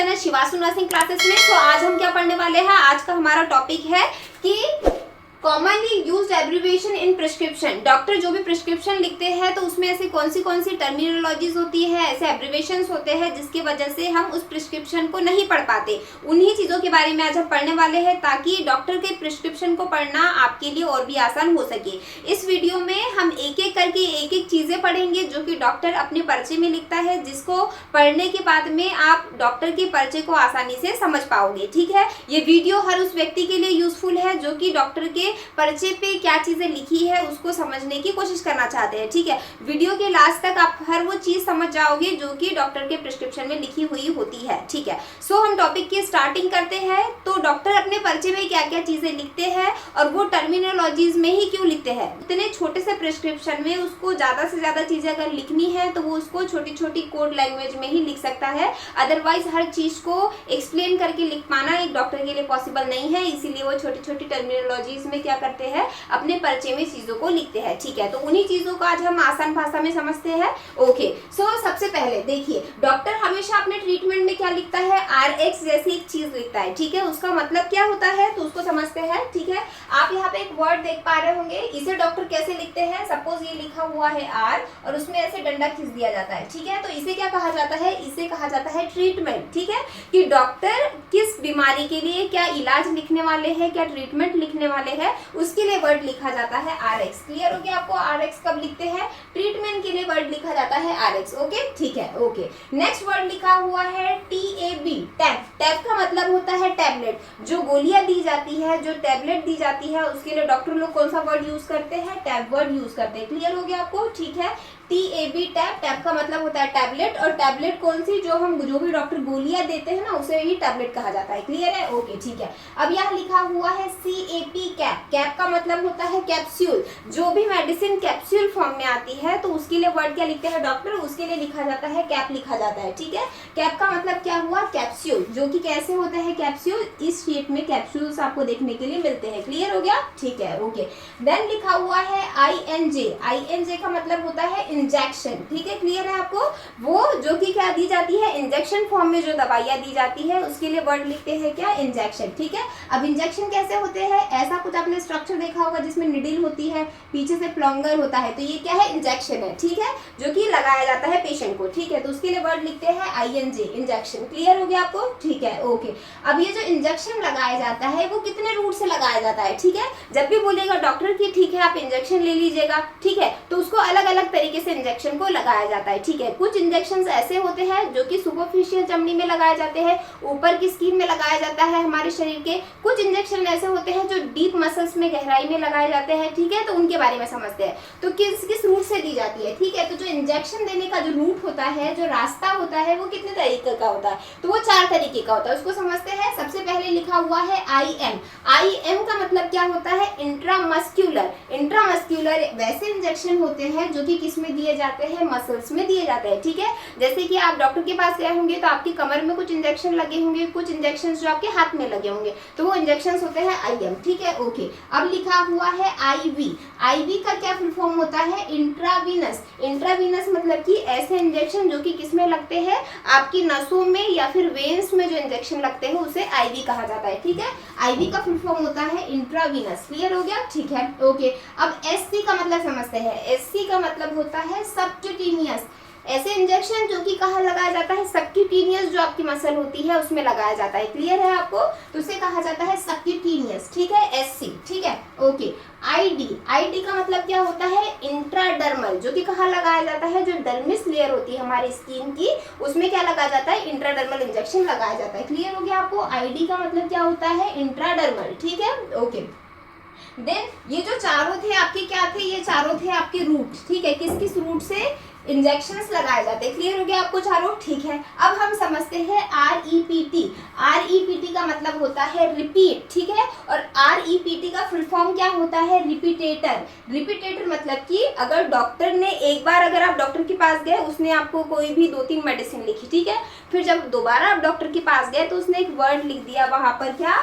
Channel शिवासु nursing classes में। तो आज हम क्या पढ़ने वाले हैं, आज का हमारा टॉपिक है कि कॉमनली यूज्ड एब्रिविएशन इन प्रिस्क्रिप्शन। डॉक्टर जो भी प्रिस्क्रिप्शन लिखते हैं तो उसमें ऐसे कौन सी टर्मिनोलॉजीज होती है, ऐसे एब्रिविएशंस होते हैं जिसकी वजह से हम उस प्रिस्क्रिप्शन को नहीं पढ़ पाते। उन्हीं चीज़ों के बारे में आज हम पढ़ने वाले हैं ताकि डॉक्टर के प्रिस्क्रिप्शन को पढ़ना आपके लिए और भी आसान हो सके। इस वीडियो में हम एक एक करके एक एक चीज़ें पढ़ेंगे जो कि डॉक्टर अपने पर्चे में लिखता है, जिसको पढ़ने के बाद में आप डॉक्टर के पर्चे को आसानी से समझ पाओगे। ठीक है, ये वीडियो हर उस व्यक्ति के लिए यूजफुल है जो कि डॉक्टर के पर्चे पे क्या चीजें लिखी है उसको समझने की कोशिश करना चाहते हैं। ठीक है, वीडियो के लास्ट तक आप हर वो चीज समझ जाओगे जो कि डॉक्टर के प्रिस्क्रिप्शन में लिखी हुई होती है। ठीक है, सो हम टॉपिक की स्टार्टिंग करते हैं। तो डॉक्टर अपने पर्चे में क्या क्या चीजें लिखते हैं और वो टर्मिनोलॉजीज में ही क्यों लिखते हैं। इतने छोटे से प्रिस्क्रिप्शन में उसको ज्यादा से ज्यादा चीजें अगर लिखनी है तो वो उसको छोटी छोटी कोड लैंग्वेज में ही लिख सकता है, अदरवाइज हर चीज को एक्सप्लेन करके लिख पाना एक डॉक्टर के लिए पॉसिबल नहीं है। इसीलिए वो छोटी छोटी टर्मिनोलॉजीज में क्या करते हैं, अपने पर्चे में चीजों को लिखते हैं। ठीक है, तो उन्हीं चीजों को आज हम आसान भाषा में समझते हैं। ओके, सो सबसे पहले देखिए, डॉक्टर हमेशा अपने ट्रीटमेंट में क्या लिखता है, RX जैसी एक चीज लिखता है। ठीक है, उसका मतलब क्या होता है तो उसको समझते हैं। ठीक है, आप यहाँ पे एक वर्ड देख पा रहे होंगे, इसे डॉक्टर कैसे लिखते हैं। सपोज ये लिखा हुआ है R और उसमें ऐसे डंडा खींच दिया जाता है। ठीक है, तो इसे क्या कहा जाता है, इसे कहा जाता है ट्रीटमेंट। ठीक है, कि डॉक्टर किस बीमारी के लिए क्या इलाज लिखने वाले हैं, क्या ट्रीटमेंट लिखने वाले हैं, उसके लिए वर्ड लिखा जाता है RX। क्लियर हो गया आपको, RX कब लिखते हैं, ट्रीटमेंट के लिए वर्ड लिखा जाता है RX। ओके, ठीक है। ओके, नेक्स्ट वर्ड लिखा हुआ है TAB, टैब। टैब का मतलब होता है टैबलेट। जो गोलियां दी जाती है, जो टैबलेट दी जाती है, उसके लिए डॉक्टर लोग कौन सा वर्ड यूज करते हैं, टैब वर्ड यूज करते हैं। क्लियर हो गया आपको, ठीक है। TAB, tab. टैब का मतलब होता है टैबलेट, और टैबलेट कौन सी, जो भी डॉक्टर गोलियां देते हैं ना, उसे ही टैबलेट कहा जाता है। क्लियर है, ओके, ठीक है। अब यहाँ लिखा हुआ है CAP, कैप। कैप का मतलब होता है कैप्सूल। जो भी मेडिसिन कैप्सूल फॉर्म में आती है तो उसके लिए वर्ड क्या लिखते हैं डॉक्टर, उसके लिए लिखा जाता है कैप लिखा जाता है। ठीक है, कैप का मतलब क्या हुआ, कैप्सूल। जो कि कैसे होता है कैप्सूल, इस शेप में कैप्सूल्स आपको देखने के लिए मिलते हैं। क्लियर हो गया, ठीक है। ओके, देन लिखा हुआ है INJ। INJ का मतलब होता है इंजेक्शन। ठीक है, क्लियर है आपको, वो जो कि क्या दी जाती है, इंजेक्शन फॉर्म में जो दवाइयां दी जाती है उसके लिए वर्ड लिखते हैं क्या, इंजेक्शन। ठीक है, अब इंजेक्शन कैसे होते हैं, ऐसा कुछ आपने स्ट्रक्चर देखा होगा जिसमें निडिल होती है, पीछे से प्लॉन्गर होता है, तो ये क्या है, इंजेक्शन है। ठीक है, जो कि लगाया जाता है पेशेंट को। ठीक है, तो उसके लिए वर्ड लिखते हैं INJ, इंजेक्शन। क्लियर हो गया आपको, ठीक है। ओके, अब ये जो इंजेक्शन लगाया जाता है वो कितने रूट से लगाया जाता है। ठीक है, जब भी बोलेगा डॉक्टर की ठीक है आप इंजेक्शन ले लीजिएगा, ठीक है, तो उसको अलग अलग तरीके से इंजेक्शन को लगाया जाता है। ठीक है, कुछ इंजेक्शन ऐसे होते हैं जो कि सुपरफिशियल चमड़ी में लगाए जाते हैं, ऊपर की स्किन में लगाया जाता है हमारे शरीर के। कुछ इंजेक्शन ऐसे होते हैं जो डीप मसल्स में, गहराई में लगाए जाते हैं। ठीक है, तो उनके बारे में समझते हैं, तो किस किस रूट से दी जाती है। ठीक है, तो जो इंजेक्शन देने का जो रूट होता है, जो रास्ता होता है, वो कितने तरीके का होता है, तो वो 4 तरीके का होता है। उसको समझते हैं। सबसे पहले लिखा हुआ है IM। IM का मतलब क्या होता है, इंट्रामस्क्यूलर। इंट्रामस्क्यूलर वैसे इंजेक्शन होते हैं जो कि किस में दिए जाते हैं, मसल्स में दिए जाते हैं। ठीक है, जैसे कि आप डॉक्टर के पास गए होंगे तो आपकी कमर में कुछ इंजेक्शन लगे होंगे, कुछ इंजेक्शन जो आपके हाथ में लगे होंगे, तो वो इंजेक्शन होते हैं IM। ठीक है, ओके। अब लिखा हुआ है IV। IV का क्या फुल फॉर्म होता है, इंट्रावीनस। इंट्रावीनस मतलब कि ऐसे इंजेक्शन जो कि किस में लगते हैं, आपकी नसों में या फिर वेन्स में जो इंजेक्शन लगते हैं उसे IV कहा जाता है। ठीक है, IV का फुल फॉर्म होता है इंट्रावीनस। क्लियर हो गया, ठीक है। ओके, अब SC का मतलब समझते हैं। SC का मतलब होता है सबक्यूटेनियस। ऐसे इंजेक्शन जो कि कहाँ लगाया जाता है, सबक्यूटेनियस, जो आपकी मसल होती है उसमें लगाया जाता है। क्लियर है आपको, तो उसे कहा जाता है सबक्यूटेनियस। ठीक है, SC। ठीक है, ओके। ID। ID का मतलब क्या होता है, इंट्राडर्मल, जो कि कहाँ लगाया जाता है, जो डर्मिस लेयर होती है हमारी स्किन की, उसमें क्या लगाया जाता है, इंट्राडर्मल इंजेक्शन लगाया जाता है। क्लियर हो गया आपको, ID का मतलब क्या होता है, इंट्राडर्मल। ठीक है, ओके। देन ये जो चारों थे आपके क्या थे, ये चारों थे आपके रूट। ठीक है, किस किस रूट से इंजेक्शंस लगाए जाते हैं। क्लियर हो गया आपको चारों, ठीक है। अब हम समझते हैं REPT। REPT का मतलब होता है रिपीट। ठीक है, और REPT का फुल फॉर्म क्या होता है, रिपीटेटर। रिपीटेटर मतलब कि अगर डॉक्टर ने एक बार, अगर आप डॉक्टर के पास गए, उसने आपको कोई भी 2-3 मेडिसिन लिखी, ठीक है, फिर जब दोबारा आप डॉक्टर के पास गए तो उसने एक वर्ड लिख दिया वहां पर, क्या,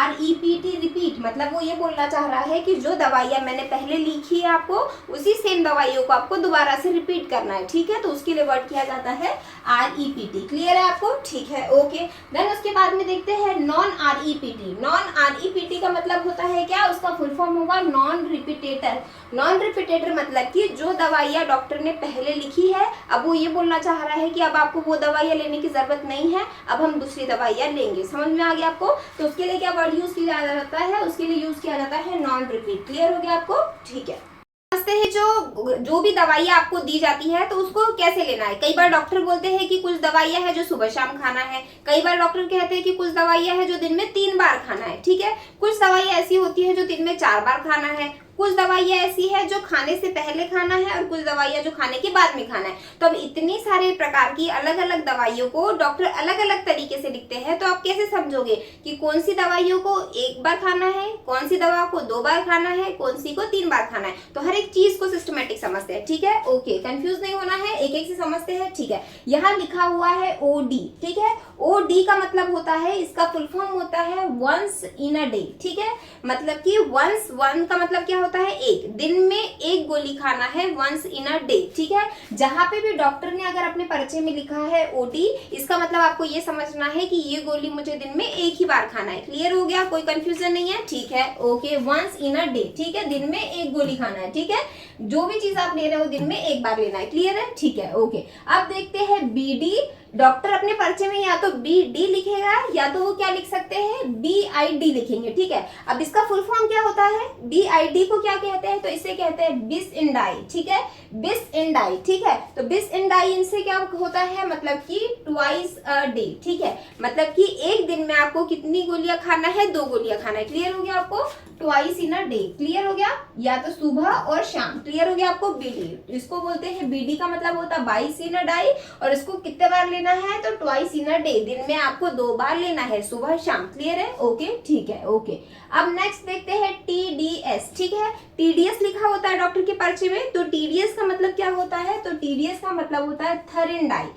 REPT, रिपीट। मतलब वो ये बोलना चाह रहा है कि जो दवाइयाँ मैंने पहले लिखी है आपको, उसी सेम दवाइयों को आपको दोबारा से रिपीट करना करना है, ठीक है, तो उसके लिए वर्ड किया जाता है REPT। क्लियर है आपको? ठीक है, ओके। देन उसके बाद में देखते हैं नॉन REPT। नॉन REPT का मतलब होता है क्या? उसका फुल फॉर्म होगा नॉन रिपीटेटर। नॉन रिपीटेटर मतलब कि जो दवाइयाँ डॉक्टर ने पहले लिखी है, अब वो ये बोलना चाह रहा है कि अब आपको वो दवाइयाँ लेने की जरूरत नहीं है, अब हम दूसरी दवाइयाँ लेंगे। समझ में आ गया आपको? तो उसके लिए क्या वर्ड यूज किया जाता है? उसके लिए यूज किया जाता है नॉन रिपीट। क्लियर हो गया आपको? ठीक है। समझते हैं जो भी दवाइयाँ आपको दी जाती है तो उसको कैसे लेना है। कई बार डॉक्टर बोलते हैं कि कुछ दवाइयाँ हैं जो सुबह शाम खाना है, कई बार डॉक्टर कहते हैं कि कुछ दवाइयाँ हैं जो दिन में 3 बार खाना है, ठीक है। कुछ दवाइयाँ ऐसी होती है जो दिन में 4 बार खाना है, कुछ दवाइयाँ ऐसी है जो खाने से पहले खाना है और कुछ दवाइयाँ जो खाने के बाद में खाना है। तो अब इतनी सारे प्रकार की अलग अलग दवाइयों को डॉक्टर अलग अलग तरीके से लिखते हैं, तो आप कैसे समझोगे कि कौन सी दवाइयों को 1 बार खाना है, कौन सी दवा को 2 बार खाना है, कौन सी को 3 बार खाना है। तो हर एक चीज को सिस्टमेटिक समझते हैं, ठीक है, ओके। कंफ्यूज नहीं होना है, एक एक से समझते हैं, ठीक है। यहाँ लिखा हुआ है OD, ठीक है। OD का मतलब होता है, इसका फुल फॉर्म होता है वंस इन अ डे, ठीक है। मतलब कि वंस, वन का मतलब क्या होता है? एक दिन में 1 गोली खाना है, वंस इन अ डे, ठीक है। जहां पे भी डॉक्टर ने अगर अपने परिचय में लिखा है OD, इसका मतलब आपको ये समझना है कि ये गोली मुझे दिन में 1 ही बार खाना है। क्लियर हो गया? कोई कंफ्यूजन नहीं है? ठीक है, okay. Once in a day, ठीक है, दिन में 1 गोली खाना है, ठीक है। जो भी चीज आप ले रहे हो दिन में 1 बार लेना है। क्लियर है? ठीक है, ओके। अब देखते हैं BD। डॉक्टर अपने परिचय में या तो BD लिखेगा या तो वो क्या लिख सकते हैं? BID लिखेंगे, ठीक है। अब इसका फुल फॉर्म क्या होता है? BID को क्या कहते हैं? तो इसे कहते हैं बिस इन डाई, ठीक है, बिस इन डाई, ठीक है। तो बिस इन डाई इनसे क्या होता है? मतलब कि ट्वाइस अ डे, ठीक है। मतलब कि एक दिन में आपको कितनी गोलियां खाना है? 2 गोलियां खाना है। क्लियर हो गया आपको? Twice in a day. Clear हो गया? या तो सुबह और शाम। क्लियर हो गया आपको? BD, इसको बोलते हैं BD का मतलब होता है 22 इन अ डाई, और इसको कितने बार लेना है? तो ट्वाइस इन अ डे, दिन में आपको 2 बार लेना है, सुबह शाम। क्लियर है? ओके, ठीक है, ओके। अब नेक्स्ट देखते हैं TDS, ठीक है। TDS लिखा होता है डॉक्टर के पर्चे में, तो TDS का मतलब क्या होता है? तो TDS का मतलब होता है थरिनडाई,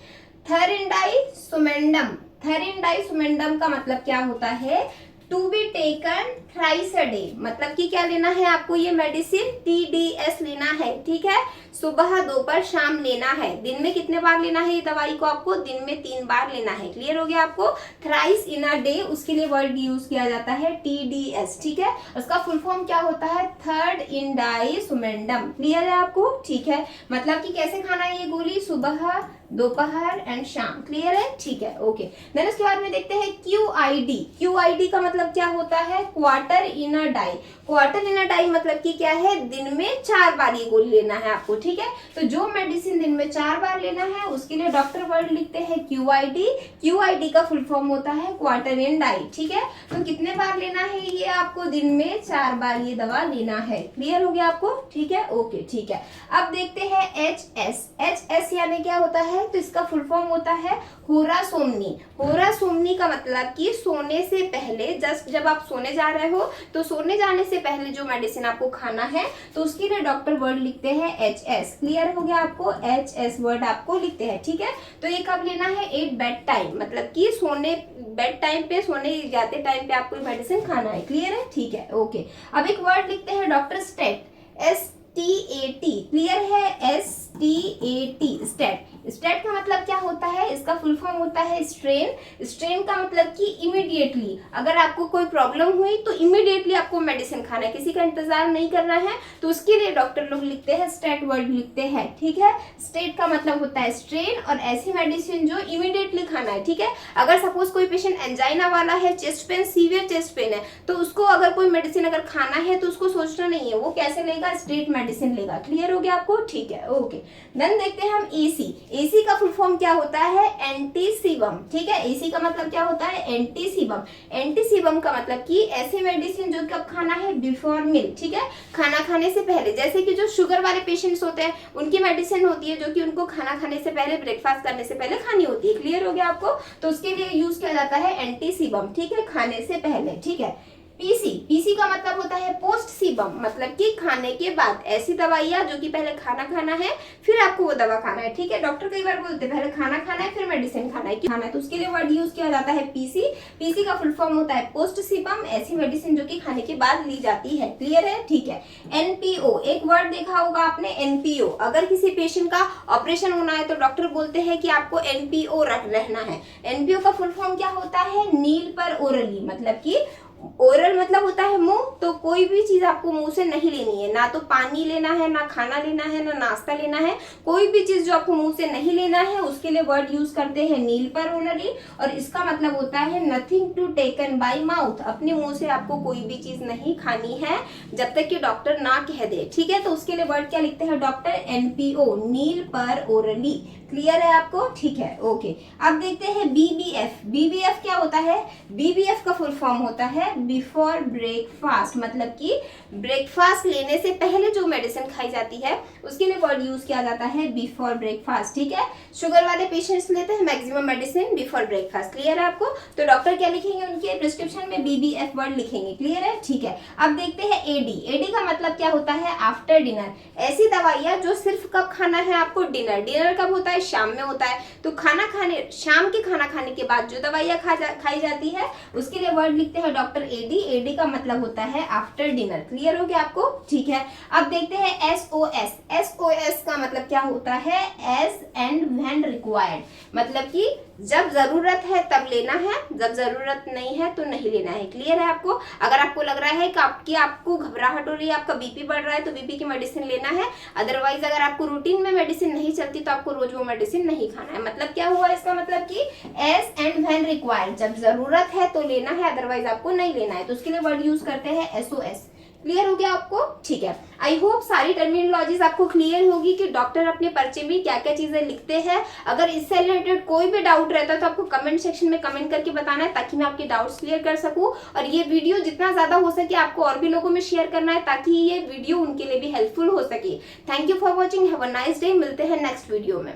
थरिनडाई सुमेंडम। थरिनडाई सुमेंडम का मतलब क्या होता है? To be taken thrice a day, मतलब कि क्या लेना है आपको? ये मेडिसिन TDS लेना है, ठीक है। सुबह, दोपहर, शाम लेना है। दिन में कितने बार लेना है ये दवाई को? आपको दिन में 3 बार लेना है। क्लियर हो गया आपको? थ्राइस इन अ डे, उसके लिए वर्ड यूज किया जाता है TDS, ठीक है। उसका फुल फॉर्म क्या होता है? थर्ड इंडाई सुमेंडम। क्लियर है आपको? ठीक है। मतलब कि कैसे खाना है ये गोली? सुबह, दोपहर एंड शाम। क्लियर है? ठीक है, ओके। देन उसके बाद में देखते हैं QID। QID का मतलब क्या होता है? Quarter in a die. Quarter in a die मतलब कि क्या है? दिन में 4 बार ये गोली लेना है आपको, ठीक है। तो जो मेडिसिन दिन में 4 बार लेना है उसके लिए डॉक्टर वर्ड लिखते हैं QID। QID का फुल फॉर्म होता है क्वार्टर इन डाई, ठीक है। तो कितने बार लेना है ये आपको? दिन में 4 बार ये दवा लेना है। क्लियर हो गया आपको? ठीक है, ओके, ठीक है। अब देखते हैं HS। HS यानी क्या होता है? तो इसका फुल फॉर्म होता है होरा सोमनी। होरा सोमनी का मतलब कि सोने से पहले, जस्ट जब आप सोने जा रहे हो तो सोने जाने से पहले जो मेडिसिन आपको खाना है तो उसके लिए डॉक्टर वर्ड लिखते हैं HS। क्लियर हो गया आपको? HS वर्ड आपको लिखते हैं, ठीक है। तो ये कब लेना है? एट बेड टाइम, मतलब कि सोने, बेड टाइम पे, सोने जाते टाइम पे आपको मेडिसिन खाना है। क्लियर है? ठीक है, ओके। अब एक वर्ड लिखते हैं डॉक्टर स्टेट, STAT। क्लियर है? STAT, state. स्टेट का मतलब क्या होता है? इसका फुल फॉर्म होता है स्ट्रेन। स्ट्रेन का मतलब कि इमीडिएटली, अगर आपको कोई प्रॉब्लम हुई तो इमीडिएटली आपको मेडिसिन खाना है, किसी का इंतजार नहीं करना है, तो उसके लिए डॉक्टर लोग लिखते हैं स्टेट वर्ड लिखते हैं, ठीक है। स्टेट का मतलब होता है स्ट्रेन और ऐसी मेडिसिन जो इमीडिएटली खाना है, ठीक है। अगर सपोज कोई पेशेंट एंजाइना वाला है, chest pain, severe chest pain है, तो उसको अगर कोई मेडिसिन अगर खाना है तो उसको सोचना नहीं है, वो कैसे लेगा? स्ट्रेट मेडिसिन लेगा। क्लियर हो गया आपको? ठीक है, ओके। देन देखते हैं हम AC। AC का फुल फॉर्म क्या होता है? एंटीसीबम, ठीक है। AC का मतलब क्या होता है? एंटीसीबम। एंटीसीबम का मतलब कि ऐसे मेडिसिन जो कब खाना है? बिफोर मील, ठीक है, खाना खाने से पहले। जैसे कि जो शुगर वाले पेशेंट्स होते हैं उनकी मेडिसिन होती है जो कि उनको खाना खाने से पहले, ब्रेकफास्ट करने से पहले खानी होती है। क्लियर हो गया आपको? तो उसके लिए यूज किया जाता है एंटीसीबम, ठीक है, खाने से पहले, ठीक है। पीसी का मतलब होता है पोस्ट सीबम, मतलब कि खाने के बाद। ऐसी दवाइयाँ जो कि पहले खाना है फिर आपको वो दवा खाना है, ठीक है। डॉक्टर कई बार बोलते हैं पहले खाना खाना है फिर मेडिसिन खाना है, क्यों खाना है, तो उसके लिए वर्ड यूज किया जाता है पीसी का फुल फॉर्म होता है पोस्ट सीबम, ऐसी मेडिसिन जो कि खाने के बाद ली जाती है। क्लियर है, ठीक है। एनपीओ, एक वर्ड देखा होगा आपने, एनपीओ। अगर किसी पेशेंट का ऑपरेशन होना है तो डॉक्टर बोलते हैं कि आपको एनपीओ रहना है। एनपीओ का फुल फॉर्म क्या होता है, नील पर ओरली, मतलब कि ओरल मतलब होता है मुंह, तो कोई भी चीज आपको मुंह से नहीं लेनी है, ना तो पानी लेना है, ना खाना लेना है, ना नाश्ता लेना है, कोई भी चीज जो आपको मुंह से नहीं लेना है उसके लिए वर्ड यूज करते हैं नील पर ओरली, और इसका मतलब होता है nothing to taken by mouth, अपने मुंह से आपको कोई भी चीज नहीं खानी है जब तक कि डॉक्टर ना कह दे, ठीक है। तो उसके लिए वर्ड क्या लिखते हैं डॉक्टर, एनपीओ, नील पर ओरली। क्लियर है आपको, ठीक है, ओके। अब देखते हैं बीबीएफ। बीबीएफ क्या होता है, बीबीएफ का फुल फॉर्म होता है बिफोर ब्रेकफास्ट, मतलब कि ब्रेकफास्ट लेने से पहले जो मेडिसिन खाई जाती है उसके लिए वर्ड यूज किया जाता है बिफोर ब्रेकफास्ट, ठीक है। शुगर वाले पेशेंट्स लेते हैं maximum medicine before breakfast. Clear है आपको, तो डॉक्टर क्या लिखेंगे, उनके प्रिस्क्रिप्शन में बीबीएफ वर्ड लिखेंगे। क्लियर है, ठीक है। अब देखते हैं एडी। एडी का मतलब क्या होता है, आफ्टर डिनर, ऐसी दवाइयाँ जो सिर्फ कब खाना है आपको, डिनर। डिनर कब होता है, शाम में होता है, तो शाम के खाना खाने के बाद जो दवाइयाँ खाई जाती है उसके लिए वर्ड लिखते हैं डॉक्टर एडी। एडी का मतलब होता है आफ्टर डिनर। क्लियर हो गया आपको, ठीक है। अब देखते हैं एसओएस। एसओएस का मतलब क्या होता है, एज एंड व्हेन रिक्वायर्ड, मतलब कि जब जरूरत है तब लेना है, जब जरूरत नहीं है तो नहीं लेना है। क्लियर है आपको, अगर आपको लग रहा है कि आपको घबराहट हो रही है, आपका बीपी बढ़ रहा है तो बीपी की मेडिसिन लेना है, अदरवाइज अगर आपको रूटीन में मेडिसिन नहीं चलती तो आपको रोज वो मेडिसिन नहीं खाना है। मतलब क्या हुआ इसका मतलब कि एज एंड व्हेन रिक्वायर्ड, जब जरूरत है तो लेना है, अदरवाइज आपको नहीं लेना है, तो उसके लिए वर्ड यूज करते हैं एसओएस। क्लियर हो गया आपको, ठीक है। आई होप सारी टर्मिनोलॉजीज आपको क्लियर होगी कि डॉक्टर अपने पर्चे में क्या क्या चीजें लिखते हैं। अगर इससे रिलेटेड कोई भी डाउट रहता है तो आपको कमेंट सेक्शन में कमेंट करके बताना है, ताकि मैं आपके डाउट्स क्लियर कर सकूं, और ये वीडियो जितना ज्यादा हो सके आपको और भी लोगों में शेयर करना है ताकि ये वीडियो उनके लिए भी हेल्पफुल हो सके। Thank you for watching, have a nice day, मिलते हैं नेक्स्ट वीडियो में।